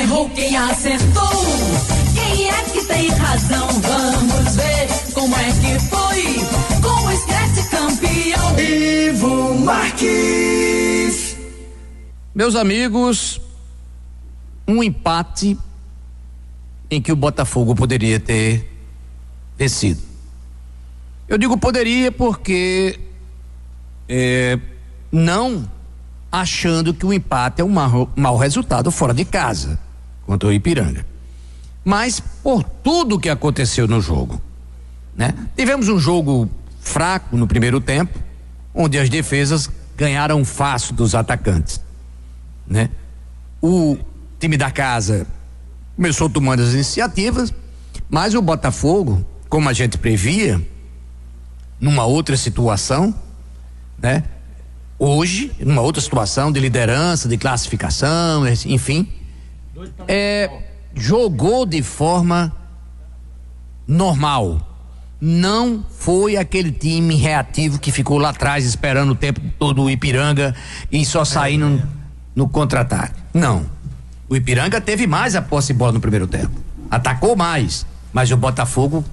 errou, quem acertou? Quem é que tem razão? Vamos ver como é que foi com o Esquece Campeão. Ivo Marques. Meus amigos, um empate em que o Botafogo poderia ter vencido. Eu digo poderia porque não achando que o empate é um mau resultado fora de casa contra o Ipiranga, mas por tudo que aconteceu no jogo, né? Tivemos um jogo fraco no primeiro tempo, onde as defesas ganharam fácil dos atacantes, né? O time da casa começou tomando as iniciativas, mas o Botafogo, como a gente previa, numa outra situação, né? Hoje, numa outra situação de liderança, de classificação, enfim, jogou de forma normal. Não foi aquele time reativo que ficou lá atrás esperando o tempo todo o Ipiranga e só saindo no contra-ataque. Não. O Ipiranga teve mais a posse de bola no primeiro tempo. Atacou mais, mas o Botafogo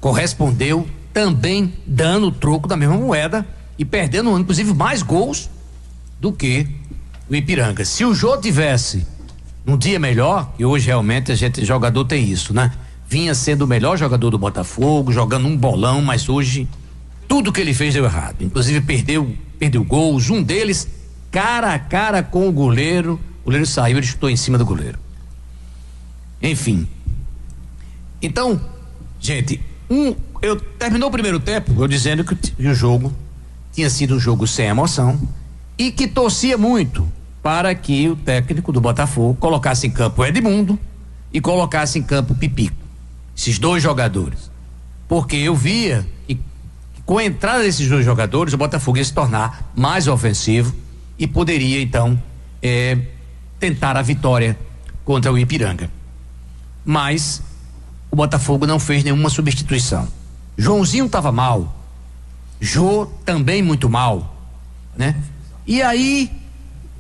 correspondeu também dando o troco da mesma moeda e perdendo, inclusive, mais gols do que o Ipiranga. Se o Jô tivesse um dia melhor, e hoje realmente jogador tem isso, né? Vinha sendo o melhor jogador do Botafogo, jogando um bolão, mas hoje tudo que ele fez deu errado. Inclusive perdeu gols, um deles cara a cara com o goleiro saiu, ele chutou em cima do goleiro. Enfim. Então, gente, terminou o primeiro tempo, eu dizendo que o jogo tinha sido um jogo sem emoção e que torcia muito para que o técnico do Botafogo colocasse em campo o Edmundo e colocasse em campo o Pipico, esses dois jogadores, porque eu via que com a entrada desses dois jogadores o Botafogo ia se tornar mais ofensivo e poderia então tentar a vitória contra o Ipiranga. Mas o Botafogo não fez nenhuma substituição. Joãozinho estava mal, Jô também muito mal, né? E aí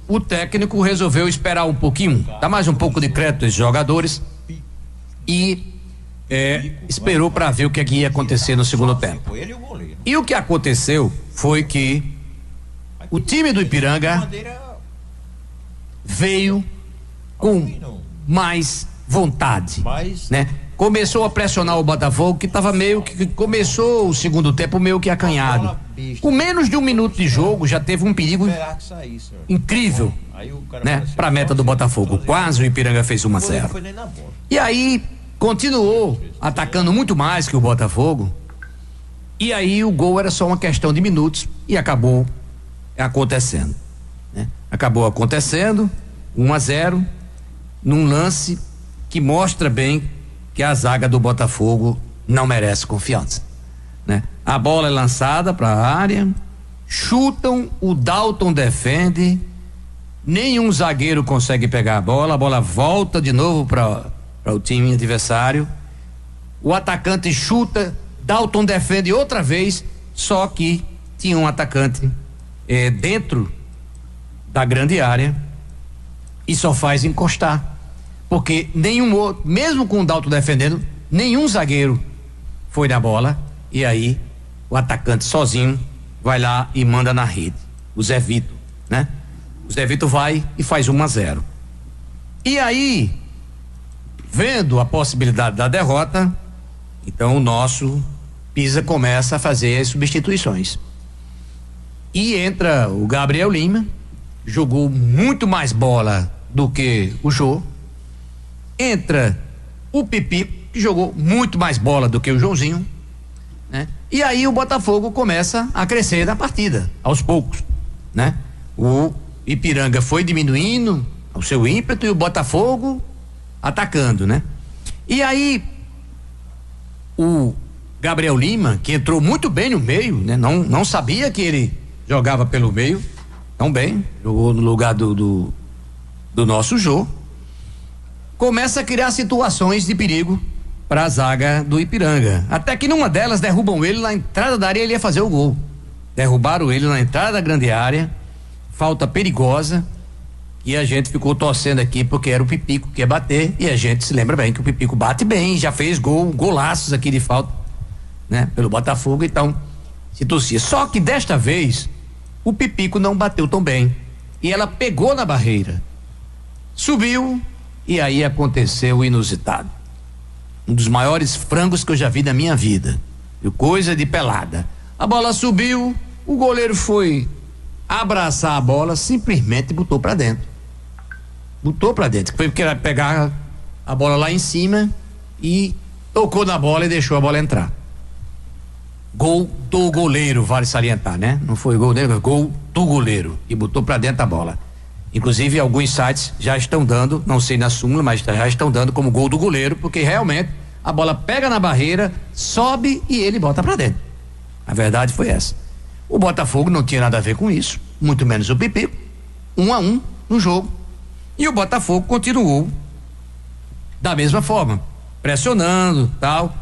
o técnico resolveu esperar um pouquinho, dar mais um pouco de crédito a esses jogadores e esperou para ver o que ia acontecer no segundo tempo. E o que aconteceu foi que o time do Ipiranga veio com mais vontade, né? Começou a pressionar o Botafogo, que estava meio que começou o segundo tempo meio que acanhado. Com menos de um minuto de jogo já teve um perigo incrível, né? Para a meta do Botafogo. Quase o Ipiranga fez 1-0. E aí continuou atacando muito mais que o Botafogo. E aí o gol era só uma questão de minutos e acabou acontecendo, né? Acabou acontecendo 1-0 num lance que mostra bem que a zaga do Botafogo não merece confiança, né? A bola é lançada para a área, chutam, o Dalton defende, nenhum zagueiro consegue pegar a bola volta de novo para o time adversário, o atacante chuta, Dalton defende outra vez, só que tinha um atacante dentro da grande área e só faz encostar, porque nenhum outro, mesmo com o Dalton defendendo, nenhum zagueiro foi na bola, e aí o atacante sozinho vai lá e manda na rede, o Zé Vitor, né? O Zé Vitor vai e faz 1-0. E aí, vendo a possibilidade da derrota, então o nosso Pisa começa a fazer as substituições. E entra o Gabriel Lima, jogou muito mais bola do que o Jô. Entra o Pipico, que jogou muito mais bola do que o Joãozinho, né? E aí o Botafogo começa a crescer na partida, aos poucos, né? O Ipiranga foi diminuindo o seu ímpeto e o Botafogo atacando, né? E aí o Gabriel Lima, que entrou muito bem no meio, né? Não sabia que ele jogava pelo meio tão bem, jogou no lugar do nosso Jô, começa a criar situações de perigo para a zaga do Ipiranga, até que numa delas derrubam ele na entrada da área, ele ia fazer o gol. Derrubaram ele na entrada da grande área, falta perigosa E a gente ficou torcendo aqui porque era o Pipico que ia bater, e a gente se lembra bem que o Pipico bate bem, já fez golaços aqui de falta, né? Pelo Botafogo, então se torcia. Só que desta vez o Pipico não bateu tão bem e ela pegou na barreira, subiu, e aí aconteceu o inusitado. Um dos maiores frangos que eu já vi na minha vida. Coisa de pelada. A bola subiu, o goleiro foi abraçar a bola, simplesmente botou pra dentro. Botou pra dentro. Foi porque pegar a bola lá em cima e tocou na bola e deixou a bola entrar. Gol do goleiro, vale salientar, né? Não foi gol dele, foi gol do goleiro. E botou pra dentro a bola. Inclusive, alguns sites já estão dando, não sei na súmula, mas já estão dando como gol do goleiro, porque realmente a bola pega na barreira, sobe e ele bota pra dentro. A verdade foi essa. O Botafogo não tinha nada a ver com isso, muito menos o Pipico. 1-1 no jogo. E o Botafogo continuou da mesma forma, pressionando, tal.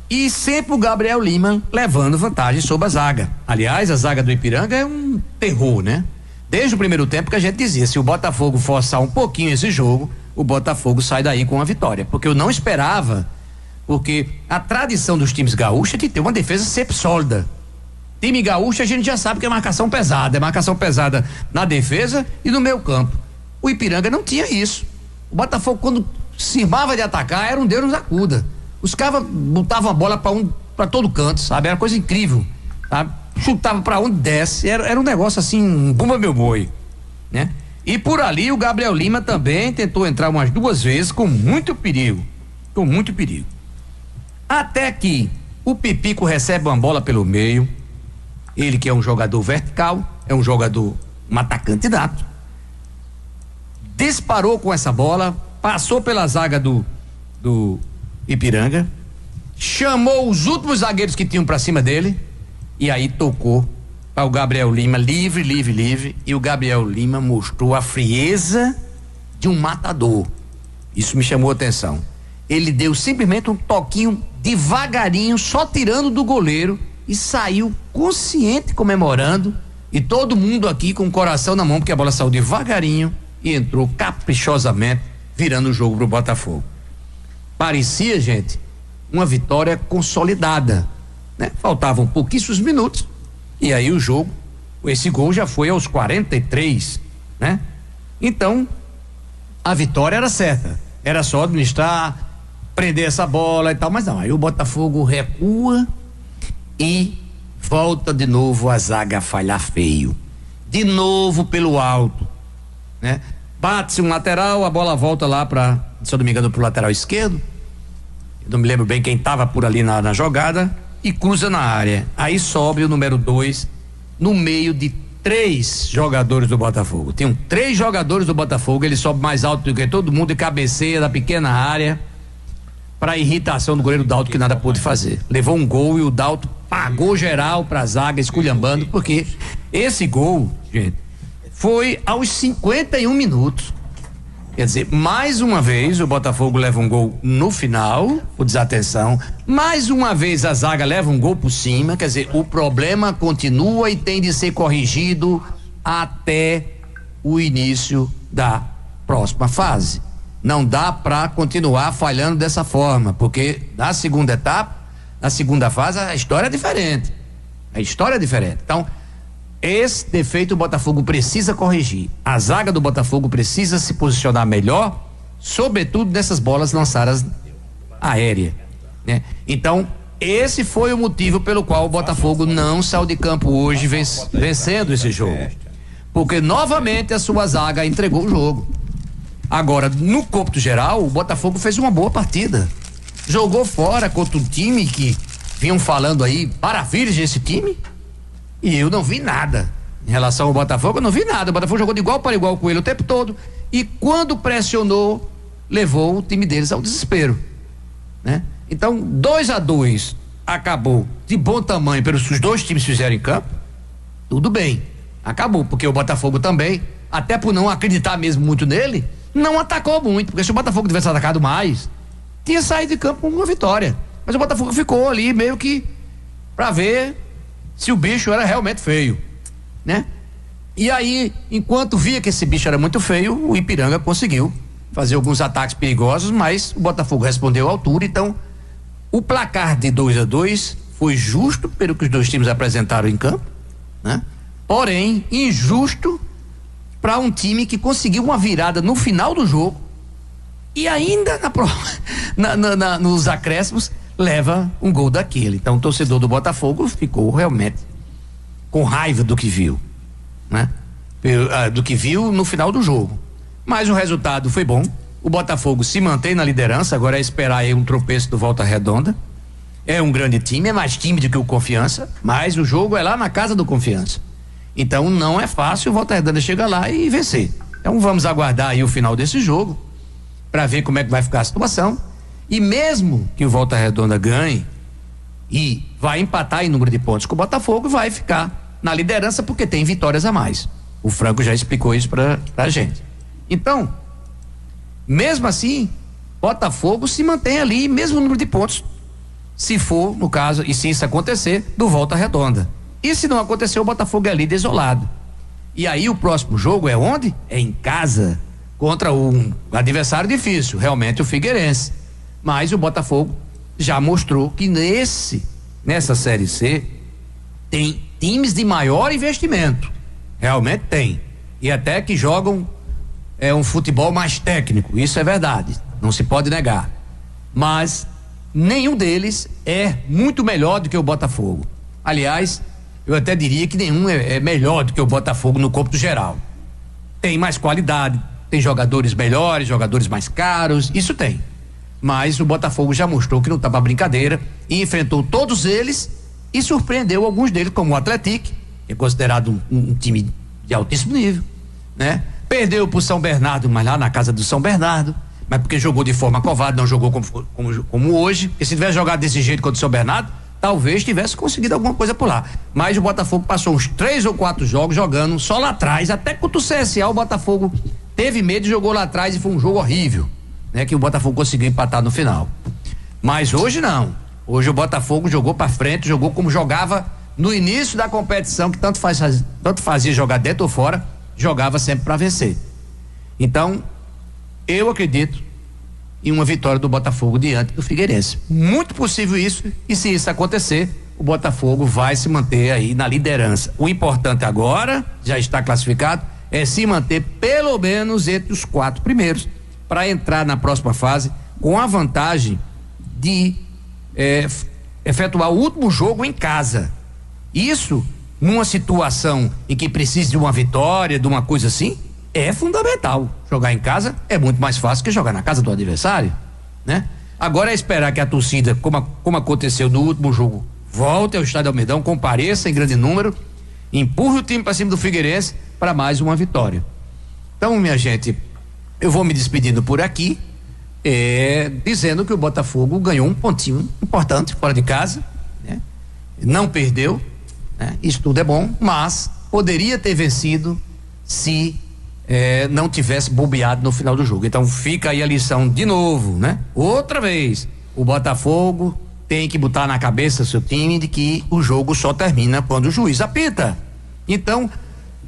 E sempre o Gabriel Lima levando vantagem sobre a zaga. Aliás, a zaga do Ipiranga é um terror, né? Desde o primeiro tempo que a gente dizia, se o Botafogo forçar um pouquinho esse jogo, o Botafogo sai daí com a vitória. Porque eu não esperava, porque a tradição dos times gaúchos é de ter uma defesa sempre sólida. Time gaúcho a gente já sabe que é marcação pesada na defesa e no meio campo. O Ipiranga não tinha isso. O Botafogo, quando se armava de atacar, era um Deus nos acuda. Os caras botavam a bola pra todo canto, sabe? Era coisa incrível, sabe? Chutava pra onde desce, era um negócio assim, bumba meu boi, né? E por ali o Gabriel Lima também tentou entrar umas 2 vezes com muito perigo, até que o Pipico recebe uma bola pelo meio, ele que é um jogador vertical, é um jogador, um atacante nato, disparou com essa bola, passou pela zaga do Ipiranga, chamou os últimos zagueiros que tinham pra cima dele, e aí tocou para o Gabriel Lima, livre, e o Gabriel Lima mostrou a frieza de um matador. Isso me chamou a atenção. Ele deu simplesmente um toquinho devagarinho, só tirando do goleiro, e saiu consciente comemorando, e todo mundo aqui com o coração na mão, porque a bola saiu devagarinho e entrou caprichosamente, virando o jogo pro Botafogo. Parecia, gente, uma vitória consolidada, né? Faltavam pouquíssimos minutos e aí o jogo, esse gol já foi aos 43, né? Então a vitória era certa, era só administrar, prender essa bola e tal, mas não, aí o Botafogo recua e volta de novo a zaga a falhar feio, de novo pelo alto, né? Bate-se um lateral, a bola volta lá se eu não me engano, pro lateral esquerdo, eu não me lembro bem quem tava por ali na jogada, e cruza na área. Aí sobe o número 2 no meio de 3 jogadores do Botafogo. Tem 3 jogadores do Botafogo, ele sobe mais alto do que todo mundo e cabeceia da pequena área para irritação do goleiro Dalto, que nada pôde fazer. Levou um gol e o Dalto pagou geral pra zaga, esculhambando, porque esse gol, gente, foi aos 51 minutos. Quer dizer, mais uma vez o Botafogo leva um gol no final, por desatenção, mais uma vez a zaga leva um gol por cima, quer dizer, o problema continua e tem de ser corrigido até o início da próxima fase. Não dá para continuar falhando dessa forma, porque na segunda etapa, na segunda fase, a história é diferente. Então, esse defeito o Botafogo precisa corrigir. A zaga do Botafogo precisa se posicionar melhor, sobretudo nessas bolas lançadas aéreas, né? Então, esse foi o motivo pelo qual o Botafogo não saiu de campo hoje vencendo esse jogo. Porque novamente a sua zaga entregou o jogo. Agora, no cômputo geral, o Botafogo fez uma boa partida. Jogou fora contra um time que vinham falando aí maravilhas desse time. E eu não vi nada em relação ao Botafogo, eu não vi nada. O Botafogo jogou de igual para igual com ele o tempo todo. E quando pressionou, levou o time deles ao desespero, né? Então, 2-2 acabou de bom tamanho pelos os 2 times fizeram em campo. Tudo bem, acabou, porque o Botafogo também, até por não acreditar mesmo muito nele, não atacou muito, porque se o Botafogo tivesse atacado mais, tinha saído de campo com uma vitória. Mas o Botafogo ficou ali meio que para ver se o bicho era realmente feio, né? E aí, enquanto via que esse bicho era muito feio, o Ipiranga conseguiu fazer alguns ataques perigosos, mas o Botafogo respondeu à altura. Então, o placar de 2-2 foi justo pelo que os dois times apresentaram em campo, né? Porém, injusto para um time que conseguiu uma virada no final do jogo e ainda nos acréscimos leva um gol daquele. Então, o torcedor do Botafogo ficou realmente com raiva do que viu, né? Do que viu no final do jogo. Mas o resultado foi bom. O Botafogo se mantém na liderança. Agora é esperar aí um tropeço do Volta Redonda. É um grande time, é mais tímido que o Confiança, mas o jogo é lá na casa do Confiança. Então não é fácil o Volta Redonda chegar lá e vencer. Então vamos aguardar aí o final desse jogo para ver como é que vai ficar a situação. E mesmo que o Volta Redonda ganhe e vai empatar em número de pontos com o Botafogo, vai ficar na liderança porque tem vitórias a mais. O Franco já explicou isso pra gente. Então, mesmo assim, Botafogo se mantém ali, mesmo número de pontos, se for, no caso, e se isso acontecer, do Volta Redonda. E se não acontecer, o Botafogo é líder isolado. E aí o próximo jogo é onde? É em casa, contra um adversário difícil, realmente o Figueirense. Mas o Botafogo já mostrou que nessa Série C tem times de maior investimento. Realmente tem. E até que jogam um futebol mais técnico. Isso é verdade. Não se pode negar. Mas nenhum deles é muito melhor do que o Botafogo. Aliás, eu até diria que nenhum é melhor do que o Botafogo no cômputo geral. Tem mais qualidade, tem jogadores melhores, jogadores mais caros, isso tem. Mas o Botafogo já mostrou que não tá pra brincadeira e enfrentou todos eles e surpreendeu alguns deles, como o Atlético, que é considerado um time de altíssimo nível, né? Perdeu pro São Bernardo, mas lá na casa do São Bernardo, mas porque jogou de forma covarde, não jogou como hoje. E se tivesse jogado desse jeito contra o São Bernardo, talvez tivesse conseguido alguma coisa por lá. Mas o Botafogo passou uns 3 ou 4 jogos jogando só lá atrás, até contra o CSA o Botafogo teve medo e jogou lá atrás e foi um jogo horrível, né? Que o Botafogo conseguiu empatar no final. Mas hoje não. Hoje o Botafogo jogou pra frente, jogou como jogava no início da competição, que tanto fazia jogar dentro ou fora, jogava sempre pra vencer. Então, eu acredito em uma vitória do Botafogo diante do Figueirense. Muito possível isso, e se isso acontecer, o Botafogo vai se manter aí na liderança. O importante agora, já está classificado, é se manter pelo menos entre os 4 primeiros, para entrar na próxima fase com a vantagem de efetuar o último jogo em casa. Isso, numa situação em que precisa de uma vitória, de uma coisa assim, é fundamental. Jogar em casa é muito mais fácil que jogar na casa do adversário, né? Agora é esperar que a torcida, como aconteceu no último jogo, volte ao Estádio Almedão, compareça em grande número, empurre o time para cima do Figueirense para mais uma vitória. Então, minha gente, eu vou me despedindo por aqui, dizendo que o Botafogo ganhou um pontinho importante fora de casa, né? Não perdeu, né? Isso tudo é bom, mas poderia ter vencido se não tivesse bobeado no final do jogo. Então fica aí a lição de novo, né? Outra vez, o Botafogo tem que botar na cabeça seu time de que o jogo só termina quando o juiz apita. Então,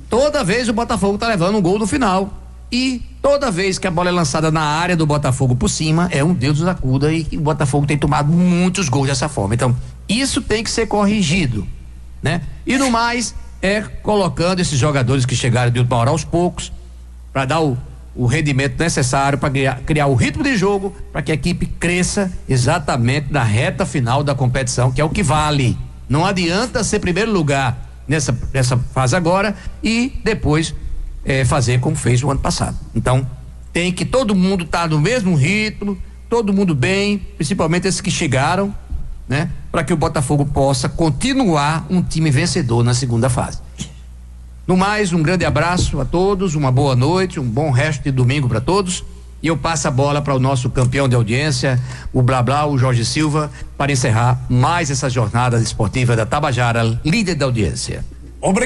toda vez o Botafogo tá levando um gol no final. E toda vez que a bola é lançada na área do Botafogo por cima, é um Deus nos acuda, e o Botafogo tem tomado muitos gols dessa forma. Então, isso tem que ser corrigido, né? E no mais, colocando esses jogadores que chegaram de última hora aos poucos, para dar o rendimento necessário para criar o ritmo de jogo, para que a equipe cresça exatamente na reta final da competição, que é o que vale. Não adianta ser primeiro lugar nessa fase agora e depois fazer como fez o ano passado. Então, tem que todo mundo estar no mesmo ritmo, todo mundo bem, principalmente esses que chegaram, né? Para que o Botafogo possa continuar um time vencedor na segunda fase. No mais, um grande abraço a todos, uma boa noite, um bom resto de domingo para todos, e eu passo a bola para o nosso campeão de audiência, o Blá Blá, o Jorge Silva, para encerrar mais essa jornada esportiva da Tabajara, líder da audiência.